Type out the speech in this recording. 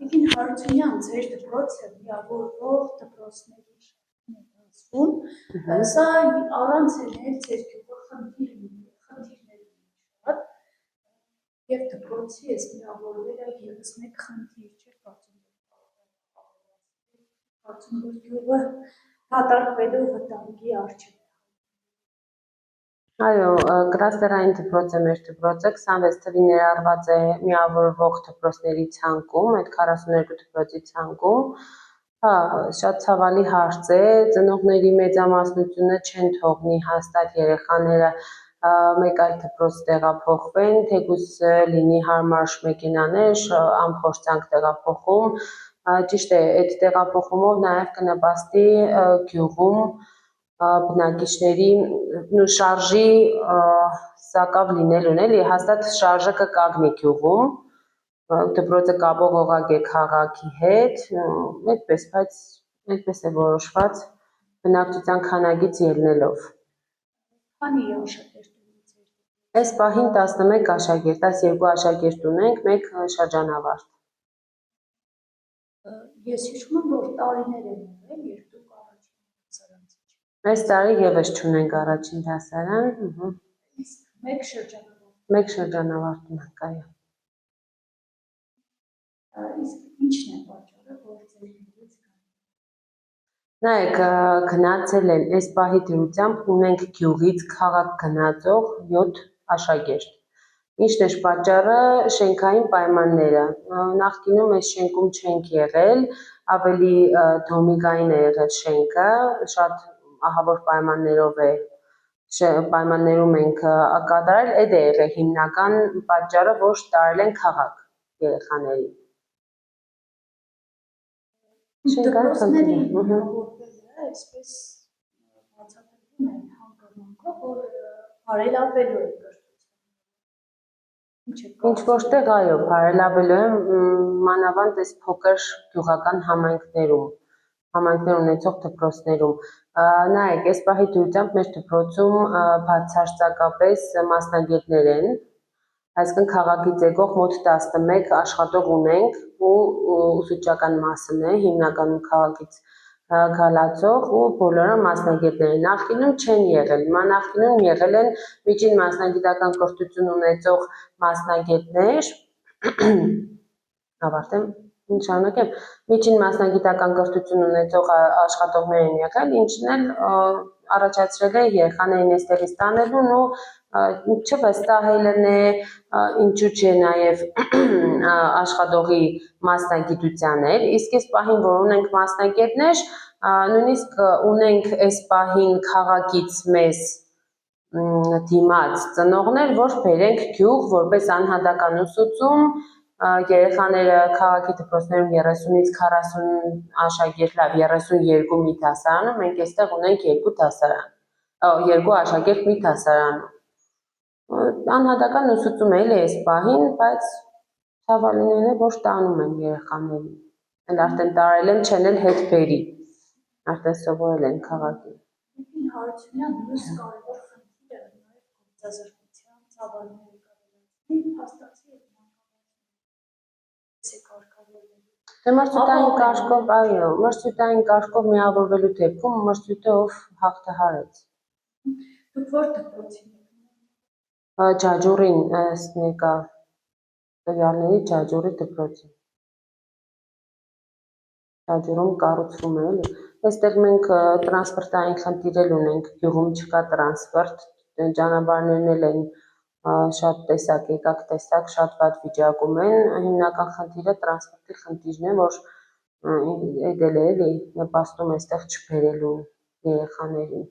Տիկին Հարությունյան, ձեր դպրոցը միավորվող դպրոցների շարքին է ասվում, սա առանց էներ ձեր գյուղը խնդիրներ շատ, և դպրոցի ես միավորվելը ևս մեկ խնդիր չէ, կարծում որ գյուղը դատարկվելու վտանգի առջև է։ Այո, կլաստերային դպրոց է մեր դպրոցը, 26 թվին ներառված է միավորվող դպրոցների ցանկում, այդ 42 դպրոցի ցանկում։ Հա, շատ ցավալի հարց է, ծնողների մեծամասնությունը չեն թողնի հաստատ երեխաները մեկ այլ դպրոց տեղափոխվեն, թեկուզ լինի հարմար մեքենաներ, անփորձանք տեղափոխում։ Ճիշտ է, այդ տեղափոխումով նաև կնպաստի գյուղում բնակիչների շարժի սակավ լինելուն էլի, հաստատ շարժը կկանգնի գյուղում, դպրոցը կապող օղակ է քաղաքի հետ, այդպես, բայց այդպես է որոշված բնակչության քանագից ելնելով։ Քանի աշակերտ ունեք։ Այս պահին 11 աշակերտ, 12 աշակերտ ունենք, մեկ շրջանավարտ։ Ես հիշում եմ, որ տարիներ են եղել, երբ դուք առաջին դասարանցի չեք։ Այս տարի ևս չունենք առաջին դասարան, Իսկ մեկ շրջանավարտ։ Մեկ շրջանավարտ ունենք, այո։ Իսկ ինչն է պատճառը, որ ձեր գյուղից գան։ Նայեք, գնացել են այս պահի դրությամբ ունենք գյուղից քաղաք գնացող 7 աշակերտ։ Ինչն է պատճառը, շենքային պայմանները։ Նախկինում այս շենքում չենք եղել, ավելի դոմիկային է եղել շենքը, շատ ահավոր պայմաններում ենք կատարել, այդ է եղել հիմնական պատճառը, որ տարել են քաղաք երեխաներին։ Դպրոցների միավորվելը այսպես բացատրվում է հանգամանքով, որ բարելավելու է կրթությունը։ Ինչ որտեղ այո, բարելավելու է, մանավանդ այս փոքր գյուղական համայնքներ ունեցող դպրոցներում։ Նայեք, այս պահի դրությամբ մեր դպրոցում բացարձակապես մասնագետներ են, այսինքն քաղաքից եկող մոտ 11 աշխատող ունենք ու ուսուցչական մասն է, հիմնականում քաղաքից գալացող ու բոլորը մասնագետներ են։ Նախկինում չեն եղել, նախկինում եղել են միջին մասնագիտական կրթություն ունեցող մասնագետներ, ավարտեմ, շարունակեմ, միջին մասնագիտական կրթություն ունեցող աշխատողներ են եղել, ինչն էլ առաջացրել է երեխաներին այստեղից տանելուն ու չվստահելն է, ինչու՞ չէ նաև աշխատողի մասնագիտության էլ, իսկ այս պահին, որ ունենք մասնագետներ, նույնիսկ ունենք այս պահին քաղաքից մեզ դիմաց ծնողներ, որ բերենք գյուղ որպես անհատական ուսուցում, երեխաները քաղաքի դպրոցներում 30-ից 40 աշակերտ, լավ 32 մի դասարանում, մենք այստեղ ունենք 2 դասարան, 2 աշակերտ մի դասարանում։ Անհատական ուսուցում էլի այս պահին, բայց ցավալին է, որ տանում են երեխաներին, արդեն տարել են, չեն էլ հետ բերի, արդեն սովորել են քաղաքի։ Տիկին Հարությունյան, մյուս կարևոր խնդիրը նաև գործազրկության ծավալները կավելացնի, փաստացի այդ Դե մրցութային կարգով, այո, մրցութային կարգով միավորվելու դեպքում մրցույթը ով հաղթահարեց։ Դուք որ դպրոցին եք։ Ջաջուրին, ըստ ներկա տվյալների Ջաջուրի դպրոցին։ Ջաջուրում կառուցվում է, էլի։ Այստեղ մենք տրանսպորտային խնդիր էլ ունենք, գյուղում չկա տրանսպորտ, ճանապարհներն էլ են շատ տեսակ, եկակ տեսակ, շատ վատ վիճակում են, հիմնական խնդիրը տրանսպորտի խնդիրն է, որ այդ էլ է էլի նպաստում այստեղ չբերելուն երեխաներին։